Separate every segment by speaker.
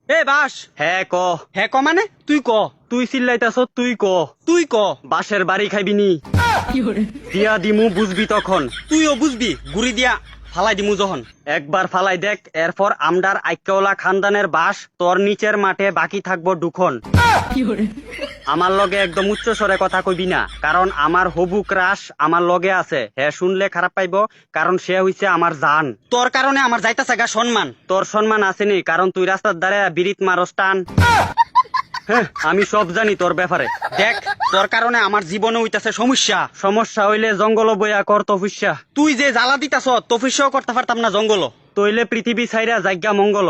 Speaker 1: এ বাস
Speaker 2: হ্যাঁ ক।
Speaker 1: হ্যাঁ ক মানে তুই ক।
Speaker 2: তুই চিল্লাইতাছ তুই ক।
Speaker 1: তুই ক।
Speaker 2: বাঁশের বাড়ি খাইবি নি? দিয়া দিমু বুঝবি তখন।
Speaker 1: তুইও বুঝবি গুড়ি দিয়া ফালাই দিমু যখন।
Speaker 2: একবার ফালাই দেখ, এরপর আমডার আইক্যওয়ালা খানদানের বাস তোর নিচের মাঠে বাকি থাকবো দুখন। আমার লগে একদম উচ্চ স্বরে কথা কইবি না, কারণ আমার হবু ক্রাশ আমার লগে আছে। হ্যাঁ শুনলে খারাপ পাইবো, কারণ সে হইছে আমার জান।
Speaker 1: তোর কারণে আমার যাইতাছে গা সম্মান।
Speaker 2: তোর সম্মান আসেনি, কারণ তুই রাস্তার ধারে বিরিত মারস টান। হ্যাঁ, আমি সব জানি তোর ব্যাপারে।
Speaker 1: দেখ তোর কারণে আমার জীবনে হইতাছে সমস্যা।
Speaker 2: সমস্যা হইলে জঙ্গল বইয়া কর তপস্যা।
Speaker 1: তুই যে জ্বালা দিতাছ তফিসও করতে পারতাম না জঙ্গল।
Speaker 2: তইলে পৃথিবী ছাইরা জায়গা মঙ্গল।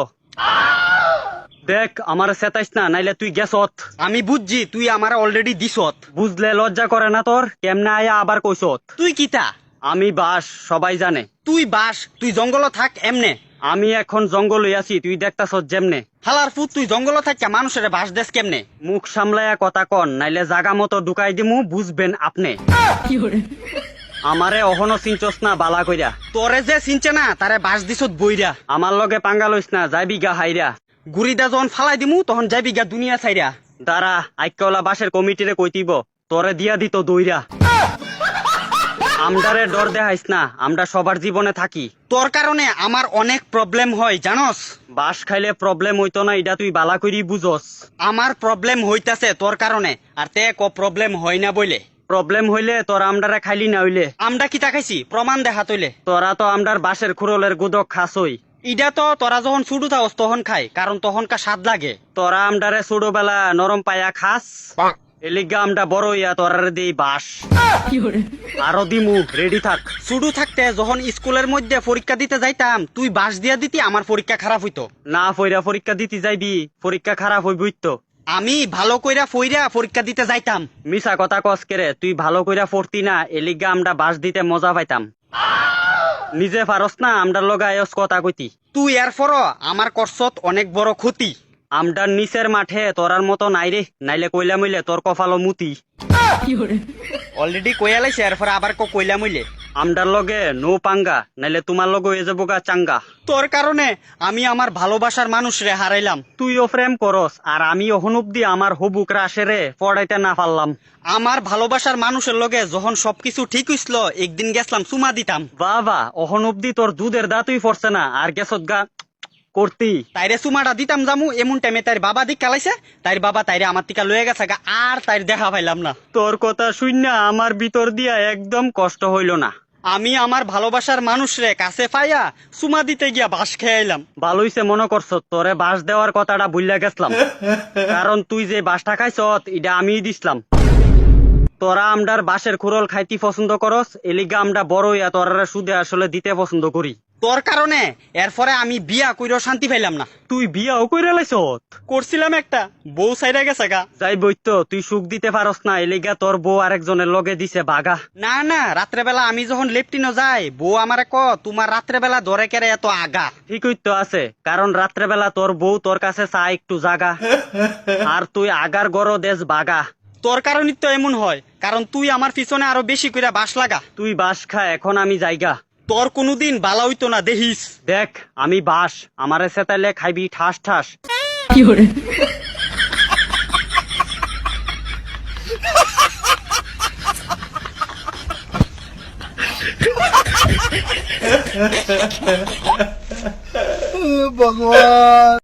Speaker 2: দেখ আমার সেতাইস না, নাইলে তুই গেছত।
Speaker 1: আমি বুঝছি তুই আমার অলরেডি দিছত।
Speaker 2: বুঝলে লজ্জা করে না তোর? কেমনে আয়া আবার কইছত?
Speaker 1: তুই কিতা?
Speaker 2: আমি বাস, সবাই জানে।
Speaker 1: তুই বাস, তুই জঙ্গল থাক এমনে।
Speaker 2: আমি এখন জঙ্গল আছি, তুই দেখতাছত যেমনে।
Speaker 1: হালার ফুট তুই জঙ্গল থাক মানুষের বাস দেশ কেমনে?
Speaker 2: মুখ সামলায়া কথা কন, নাইলে জাগা মতো ঢুকাই দিমু, বুঝবেন আপনি। আমারে অহনো চিনচস না বালা কইরা।
Speaker 1: তোরে যে চিনছে না তারে বাস দিছত বইরা।
Speaker 2: আমার লগে পাঙ্গা লইস না, যাইবি গা হাইরা।
Speaker 1: গুড়িদা যখন ফালাই দিমু তখন যাবি গা দুনিয়া ছাইরা।
Speaker 2: দাঁড়া, আইক্যওয়ালা বাসের কমিটিরে কইতিব, তোরে দিয়া দিত দইরা। আমডারে ডর দেখাইস না, আমরা সবার জীবনে থাকি।
Speaker 1: তোর কারণে আমার অনেক প্রবলেম হয় জানস।
Speaker 2: বাস খাইলে প্রবলেম হইতো না, এটা তুই বালা করি বুঝস।
Speaker 1: আমার প্রবলেম হইতাছে তোর কারণে, আর তে ক প্রবলেম হয় না বইলে।
Speaker 2: প্রবলেম হইলে তোর আমডারে খাইলি না হইলে?
Speaker 1: আমরা কি তাকাইছি প্রমাণ দেখা তৈলে?
Speaker 2: তোরা তো আমডার বাসের খুরলের গুদক খাসই।
Speaker 1: ইডা তো তোরা যখন শুরু থাকস তখন খাই, কারণ তখনকার স্বাদ লাগে।
Speaker 2: তোরা আমডারে ছোটবেলা নরম পায়া খাস, এলিগা আমডা বড় ইয়া তোরারে দেই বাস। আরো দিমু, রেডি থাক।
Speaker 1: শুরু থাকতে যখন স্কুলের মধ্যে পরীক্ষা দিতে যাইতাম তুই বাস দিয়া দিতি, আমার পরীক্ষা খারাপ হইতো
Speaker 2: না। ফইরা পরীক্ষা দিতে যাইবি, পরীক্ষা খারাপ হইবই তো।
Speaker 1: আমি ভালো কইরা ফইরা পরীক্ষা দিতে যাইতাম।
Speaker 2: মিছা কথা কস কেরে, তুই ভালো কইরা পড়তি না, এলিগা আমডা বাস দিতে মজা পাইতাম। নিজে পারস না, আমডার লগে আয়স কথা কইতি।
Speaker 1: তুই এরপর আমার করছত অনেক বড় ক্ষতি।
Speaker 2: আমডার নিচের মাঠে তোরার মতো নাই রে, নাইলে কইলা মইলে তোর কপালো মুতি।
Speaker 1: অলরেডি কইয়া লাইছে, এরপর আবার কইলা মইলে।
Speaker 2: আমডার লগে নো পাঙ্গা, নাইলে তোমার লগে হয়ে যাবো গা চাঙ্গা।
Speaker 1: তোর কারণে আমি আমার ভালোবাসার মানুষরে হারাইলাম।
Speaker 2: তুইও প্রেম করস, আর আমি অহন অব্দি আমার হবু ক্রাশেরে পড়াইতে না পারলাম।
Speaker 1: আমার ভালোবাসার মানুষের লগে যখন সবকিছু ঠিক হইছিল, একদিন গেছলাম চুমা দিতাম।
Speaker 2: বাবা, অহন অব্দি তোর দুধের দাঁতুই পড়ছে না, আর গেছত গা করতি।
Speaker 1: তাইরে চুমাটা দিতাম জামু, এমন টাইমে তাই বাবা দিক কালাইছে, তাই বাবা তাইরে আমার টিকা লয়ে গেছে গা, আর তাই দেখা পাইলাম না।
Speaker 2: তোর কথা শুননা আমার ভিতর দিয়া একদম কষ্ট হইল না।
Speaker 1: আমি আমার ভালোবাসার মানুষরে কাছে পাইয়া চুমা দিতে গিয়া বাস খেয়াইলাম।
Speaker 2: ভালোইছে মনে করছ, তোরে বাস দেওয়ার কথাটা ভুইলা গেছলাম। কারণ তুই যে বাসটা খাইছত এটা আমিই দিছিলাম। তোরা আমডার বাসের খুরল খাইতে পছন্দ করস, এলিগা আমরা বড় ইয়া তোরা সুদে আসলে দিতে পছন্দ করি।
Speaker 1: তোর কারণে এরপরে আমি বিয়া কইরা শান্তি পাইলাম না।
Speaker 2: তুই বিয়াও কইরা লাইছত?
Speaker 1: করছিলাম একটা, বউ সাইরা গেছে গা।
Speaker 2: যাই বইতো, তুই সুখ দিতে পারস না, এলিগা তোর বউ আরেকজনের লগে দিছে বাগা।
Speaker 1: না না, রাত্রেবেলা আমি যখন লেফটিনও যাই, বউ আমারে ক তোমার রাত্রেবেলা ধরে কেড়ে এত আগা।
Speaker 2: ঠিকই তো আছে, কারণ রাত্রেবেলা তোর বউ তোর কাছে চায় একটু জাগা, আর তুই আগার গড় দেশ বাগা।
Speaker 1: তোর কারণই তো এমন হয়, কারণ তুই আমার পিছনে আরো বেশি কইরা বাস লাগা।
Speaker 2: তুই বাস খা, এখন আমি জায়গা।
Speaker 1: তোর কোনদিন বালা হইতো না দেখিস।
Speaker 2: দেখ আমি বাস, আমারে সেতাইলে খাইবি ঠাস ঠাস।
Speaker 3: ভগবান।